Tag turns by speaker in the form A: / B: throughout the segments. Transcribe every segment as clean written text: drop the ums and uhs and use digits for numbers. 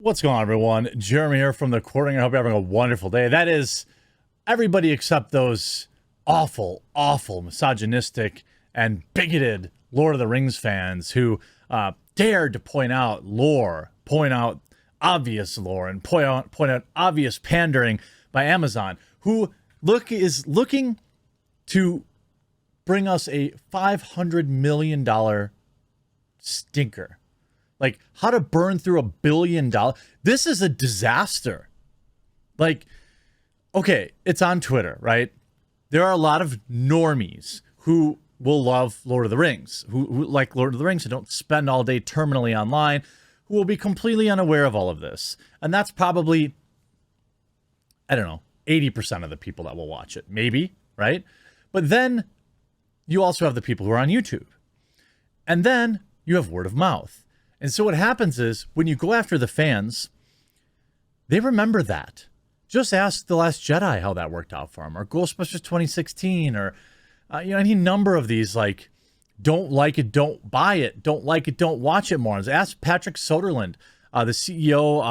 A: What's going on, everyone? Jeremy here from the Quartering. I hope you're having a wonderful day. That is everybody except those awful, misogynistic, and bigoted Lord of the Rings fans who dared to point out lore, point out obvious lore, and point out obvious pandering by Amazon, who is looking to bring us a $500 million stinker. Like, how to burn through $1 billion. This is a disaster. Like, okay, it's on Twitter, right? There are a lot of normies who will love Lord of the Rings, who like Lord of the Rings, who don't spend all day terminally online, who will be completely unaware of all of this. And that's probably, I don't know, 80% of the people that will watch it, maybe, right? But then you also have the people who are on YouTube. And then you have word of mouth. And so what happens is, when you go after the fans, they remember that. Just ask The Last Jedi how that worked out for them, or Ghostbusters 2016, or any number of these, like, don't like it, don't buy it, don't like it, don't watch it more. Ask Patrick Soderlund, the CEO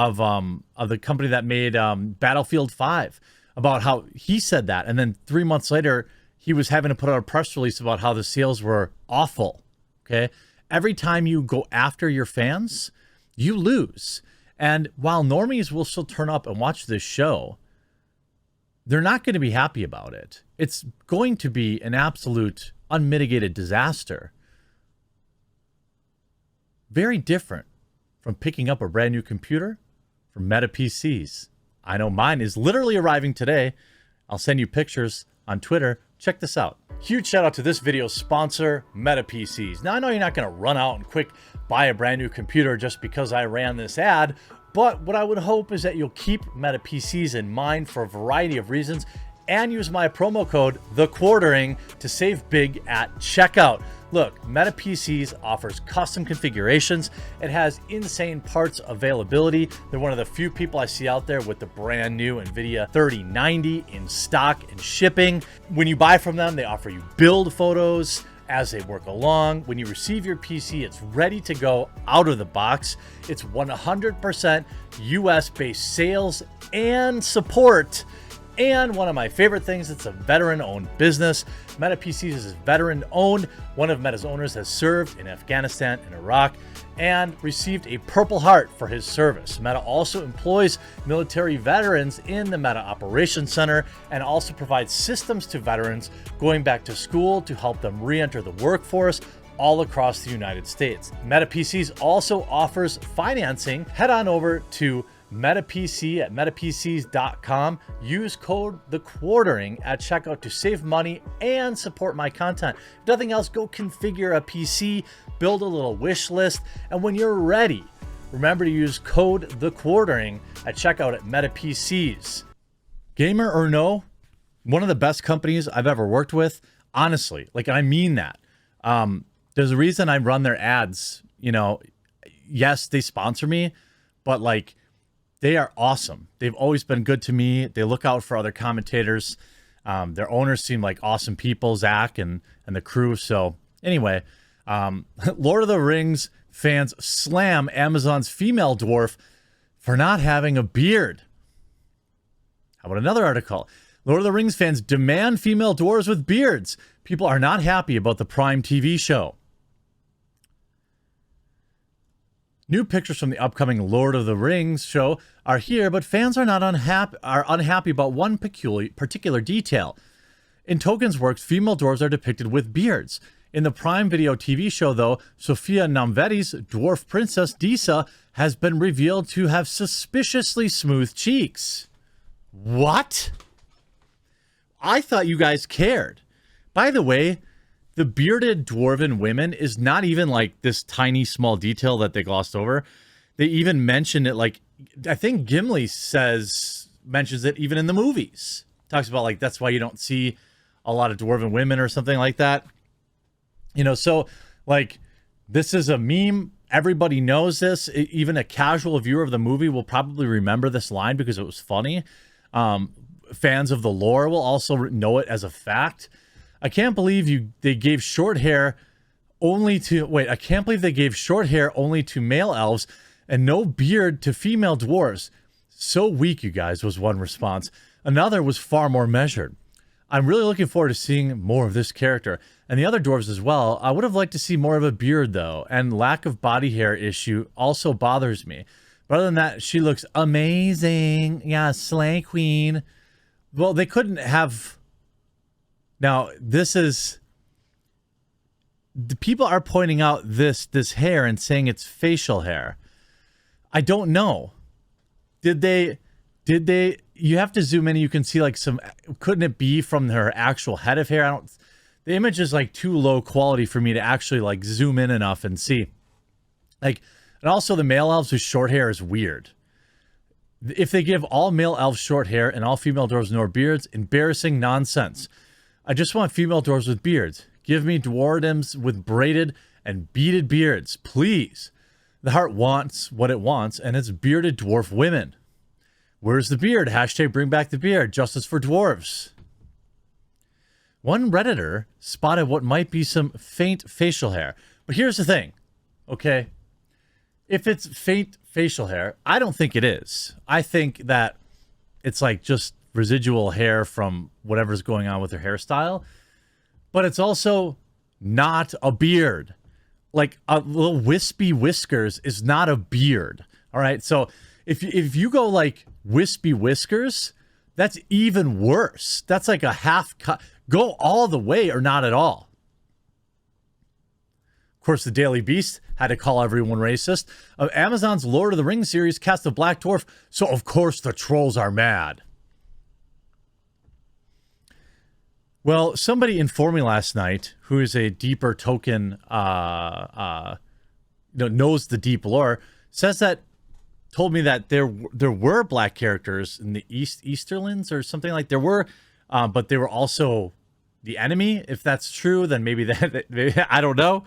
A: of the company that made Battlefield 5, about how he said that. And then 3 months later, he was having to put out a press release about how the sales were awful, okay? Every time you go after your fans, you lose. And while normies will still turn up and watch this show, they're not going to be happy about it. It's going to be an absolute unmitigated disaster. Very different from picking up a brand new computer from Meta PCs. I know mine is literally arriving today. I'll send you pictures on Twitter. Check this out. Huge shout out to this video's sponsor, Meta PCs. Now, I know you're not going to run out and quick buy a brand new computer just because I ran this ad, but what I would hope is that you'll keep Meta PCs in mind for a variety of reasons and use my promo code, TheQuartering, to save big at checkout. Look, Meta PCs offers custom configurations. It has insane parts availability. They're one of the few people I see out there with the brand new NVIDIA 3090 in stock and shipping. When you buy from them, they offer you build photos as they work along. When you receive your PC, it's ready to go out of the box. It's 100% US-based sales and support. And one of my favorite things, it's a veteran-owned business. Meta PCs is veteran-owned. One of Meta's owners has served in Afghanistan and Iraq and received a Purple Heart for his service. Meta also employs military veterans in the Meta Operations Center and also provides systems to veterans going back to school to help them re-enter the workforce all across the United States. Meta PCs also offers financing. Head on over to MetaPC at metapcs.com. Use code TheQuartering at checkout to save money and support my content. If nothing else, go configure a PC, build a little wish list, and when you're ready, remember to use code TheQuartering at checkout at MetaPCs. Gamer or no, one of the best companies I've ever worked with. Honestly, like, I mean that. There's a reason I run their ads. Yes, they sponsor me, but like, they are awesome. They've always been good to me. They look out for other commentators. Their owners seem like awesome people, Zach and the crew. So anyway, Lord of the Rings fans slam Amazon's female dwarf for not having a beard. How about another article? Lord of the Rings fans demand female dwarves with beards. People are not happy about the Prime TV show. New pictures from the upcoming Lord of the Rings show are here, but fans are unhappy about one particular detail. In Tolkien's works, female dwarves are depicted with beards. In the Prime Video TV show, though, Sofia Namveti's dwarf princess Disa has been revealed to have suspiciously smooth cheeks. What? I thought you guys cared. By the way, the bearded dwarven women is not even like this tiny small detail that they glossed over. They even mention it, like, I think Gimli mentions it even in the movies. Talks about, like, that's why you don't see a lot of dwarven women or something like that. So like, this is a meme. Everybody knows this. Even a casual viewer of the movie will probably remember this line because it was funny. Fans of the lore will also know it as a fact. I can't believe they gave short hair only to male elves And no beard to female dwarves. So weak, you guys, was one response. Another was far more measured. I'm really looking forward to seeing more of this character. And the other dwarves as well. I would have liked to see more of a beard, though. And lack of body hair issue also bothers me. But other than that, she looks amazing. Yeah, slay queen. Well, they couldn't have... Now, this is... The people are pointing out this hair and saying it's facial hair. I don't know. Did they... You have to zoom in and you can see like some... Couldn't it be from her actual head of hair? The image is like too low quality for me to actually like zoom in enough and see. Like, and also the male elves with short hair is weird. If they give all male elves short hair and all female dwarves no beards, embarrassing nonsense. I just want female dwarves with beards. Give me dwarfdoms with braided and beaded beards, please. The heart wants what it wants, and it's bearded dwarf women. Where's the beard? Hashtag bring back the beard. Justice for dwarves. One Redditor spotted what might be some faint facial hair. But here's the thing, okay? If it's faint facial hair, I don't think it is. I think that it's like just residual hair from whatever's going on with her hairstyle. But it's also not a beard. Like a little wispy whiskers is not a beard. All right. So if you go like wispy whiskers, that's even worse. That's like a half cut. Go all the way or not at all. Of course, the Daily Beast had to call everyone racist. Amazon's Lord of the Rings series cast a black dwarf, so of course the trolls are mad. Well, somebody informed me last night, who is a deeper Tolkien, knows the deep lore, told me that there were black characters in the Easterlands or something like there were, but they were also the enemy. If that's true, then maybe I don't know.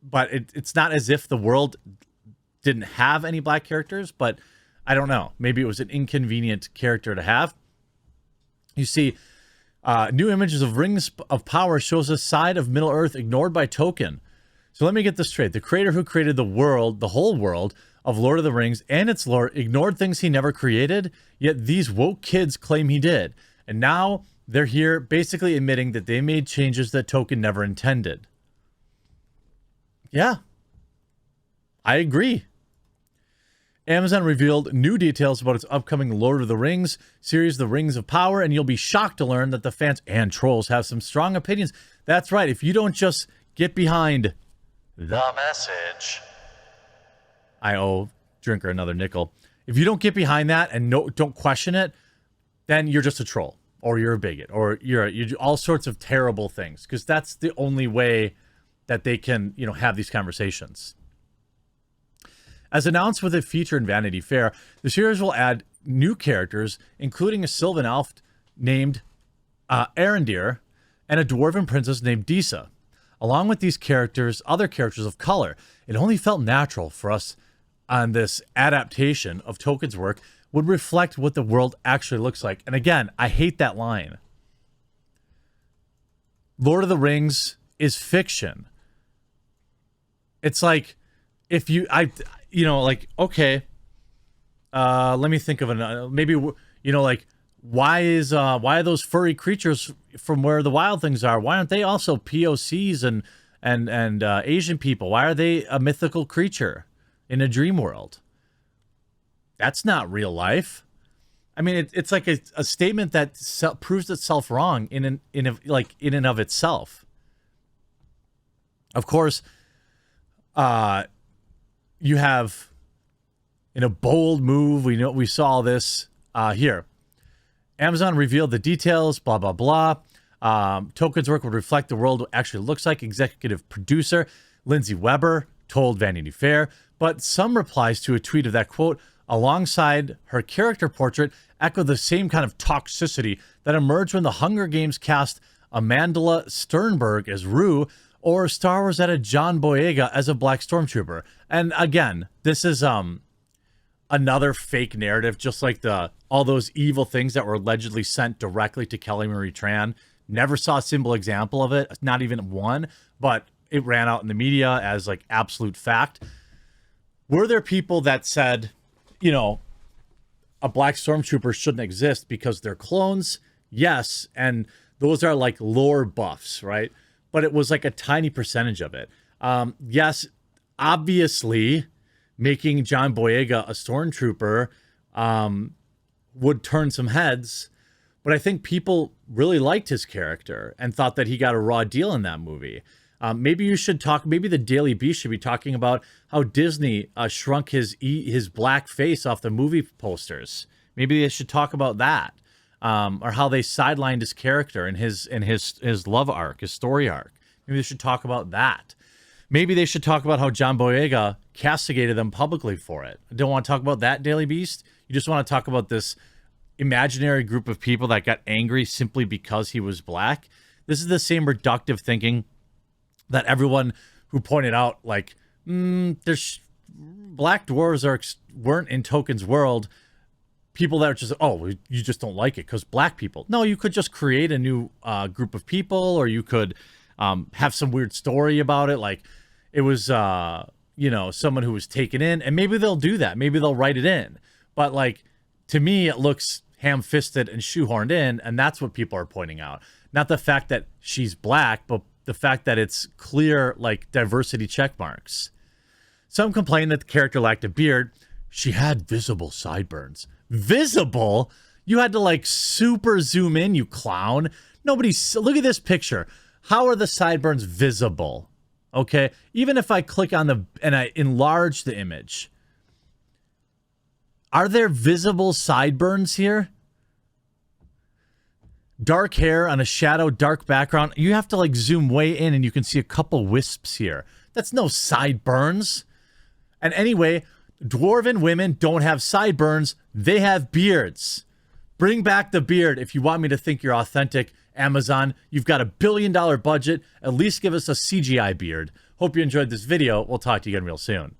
A: But it's not as if the world didn't have any black characters, but I don't know. Maybe it was an inconvenient character to have. You see, new images of Rings of Power shows a side of Middle-earth ignored by Tolkien. So let me get this straight. The creator who created the world, the whole world of Lord of the Rings and its lore, ignored things he never created, yet these woke kids claim he did. And now they're here basically admitting that they made changes that Tolkien never intended. Yeah, I agree. Amazon revealed new details about its upcoming Lord of the Rings series, The Rings of Power, and you'll be shocked to learn that the fans and trolls have some strong opinions. That's right, if you don't just get behind the message... I owe Drinker another nickel. If you don't get behind that and don't question it, then you're just a troll, or you're a bigot, or you do all sorts of terrible things, because that's the only way that they can, have these conversations. As announced with a feature in Vanity Fair, the series will add new characters, including a Sylvan elf named Arendir and a dwarven princess named Disa. Along with these characters, other characters of color, it only felt natural for us on this adaptation of Tolkien's work would reflect what the world actually looks like. And again, I hate that line. Lord of the Rings is fiction. It's like, if you, okay, let me think of another, maybe, like, why are those furry creatures from where the wild things are? Why aren't they also POCs and Asian people? Why are they a mythical creature in a dream world? That's not real life. I mean, it's like a statement that proves itself wrong in and of itself. Of course, you have, in a bold move, we saw this here. Amazon revealed the details, blah, blah, blah. Tolkien's work would reflect the world actually looks like. Executive producer Lindsay Weber told Vanity Fair, but some replies to a tweet of that quote alongside her character portrait echo the same kind of toxicity that emerged when the Hunger Games cast Amandla Sternberg as Rue, or Star Wars added John Boyega as a Black Stormtrooper. And again, this is another fake narrative, just like all those evil things that were allegedly sent directly to Kelly Marie Tran. Never saw a simple example of it, not even one, but it ran out in the media as like absolute fact. Were there people that said, you know, a black stormtrooper shouldn't exist because they're clones? Yes, and those are like lore buffs, right? But it was like a tiny percentage of it. Yes, obviously, making John Boyega a stormtrooper would turn some heads, but I think people really liked his character and thought that he got a raw deal in that movie. Maybe you should talk. Maybe the Daily Beast should be talking about how Disney shrunk his black face off the movie posters. Maybe they should talk about that, or how they sidelined his character and his love arc, his story arc. Maybe they should talk about that. Maybe they should talk about how John Boyega castigated them publicly for it. I don't want to talk about that, Daily Beast. You just want to talk about this imaginary group of people that got angry simply because he was black. This is the same reductive thinking that everyone who pointed out, like, there's black dwarves weren't in Token's world. People that are just, oh, you just don't like it because black people. No, you could just create a new group of people, or you could have some weird story about it. Like it was, you know, someone who was taken in, and maybe they'll do that. Maybe they'll write it in. But like, to me, it looks ham-fisted and shoehorned in, and that's what people are pointing out. Not the fact that she's black, but the fact that it's clear, like, diversity check marks. Some complain that the character lacked a beard. She had visible sideburns. Visible? You had to, like, super zoom in, you clown. Look at this picture. How are the sideburns visible? Okay? Even if I click on and I enlarge the image, are there visible sideburns here? Dark hair on a shadow, dark background. You have to like zoom way in and you can see a couple wisps here. That's no sideburns. And anyway, dwarven women don't have sideburns. They have beards. Bring back the beard if you want me to think you're authentic. Amazon, you've got $1 billion budget. At least give us a CGI beard. Hope you enjoyed this video. We'll talk to you again real soon.